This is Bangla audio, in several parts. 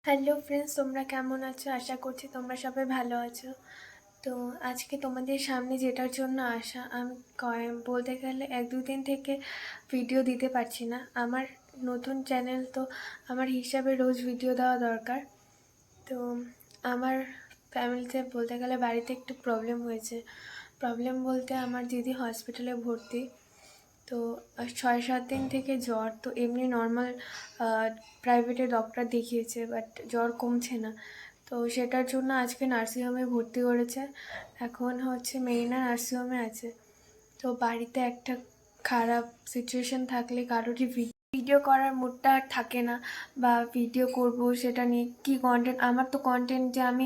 হ্যালো ফ্রেন্ডস, তোমরা কেমন আছো? আশা করছি তোমরা সবাই ভালো আছো। তো আজকে তোমাদের সামনে যেটার জন্য আসা, আমি বলতে গেলে 1-2 দিন থেকে ভিডিও দিতে পারছি না। আমার নতুন চ্যানেল, তো আমার হিসাবে রোজ ভিডিও দেওয়া দরকার। তো আমার ফ্যামিলিতে বলতে গেলে বাড়িতে একটু প্রবলেম হয়েছে। প্রবলেম বলতে আমার দিদি হসপিটালে ভর্তি। তো 6-7 দিন থেকে জ্বর। তো এমনি নর্মাল প্রাইভেটে ডক্টর দেখিয়েছে, বাট জ্বর কমছে না। তো সেটার জন্য আজকে নার্সিংহোমে ভর্তি করেছে। এখন হচ্ছে মেরিনা নার্সিংহোমে আছে। তো বাড়িতে একটা খারাপ সিচুয়েশন থাকলে কারোরই ভিডিও করার মুডটা থাকে না, বা ভিডিও করব সেটা নিয়ে কি কন্টেন্ট। আমার তো কন্টেন্ট যে আমি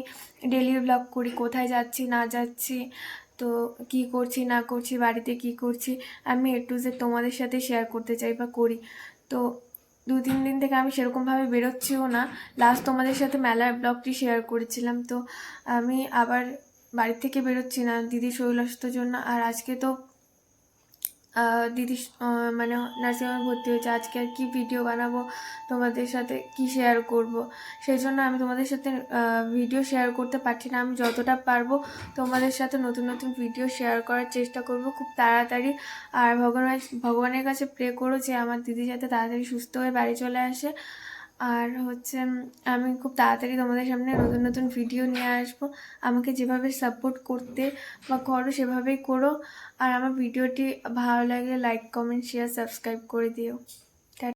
ডেলি ব্লগ করি, কোথায় যাচ্ছি না যাচ্ছি, তো কি করছি না করছি, বাড়িতে কি করছি, আমি A to Z তোমাদের সাথে শেয়ার করতে চাই বা করি। তো 2-3 দিন থেকে আমি সেরকমভাবে বেরোচ্ছিও না। লাস্ট তোমাদের সাথে মেলার ব্লগটি শেয়ার করেছিলাম। তো আমি আবার বাড়ি থেকে বেরোচ্ছি না দিদির শরীর অসুস্থতার জন্য। আর আজকে তো দিদি মানে নার্সিংহোমে ভর্তি হয়েছে। আজকে আর কি ভিডিও বানাবো, তোমাদের সাথে কি শেয়ার করব, সেই জন্য আমি তোমাদের সাথে ভিডিও শেয়ার করতে পারছি না। আমি যতটা পারবো তোমাদের সাথে নতুন নতুন ভিডিও শেয়ার করার চেষ্টা করব খুব তাড়াতাড়ি। আর ভগবানের কাছে প্রে করো যে আমার দিদি যাতে তাড়াতাড়ি সুস্থ হয়ে বাড়ি চলে আসে। আর হচ্ছে আমি খুব তাড়াতাড়ি তোমাদের সামনে নতুন নতুন ভিডিও নিয়ে আসবো। আমাকে যেভাবে সাপোর্ট করতে বা করো সেভাবেই করো। আর আমার ভিডিওটি ভালো লাগলে লাইক, কমেন্ট, শেয়ার, সাবস্ক্রাইব করে দিও।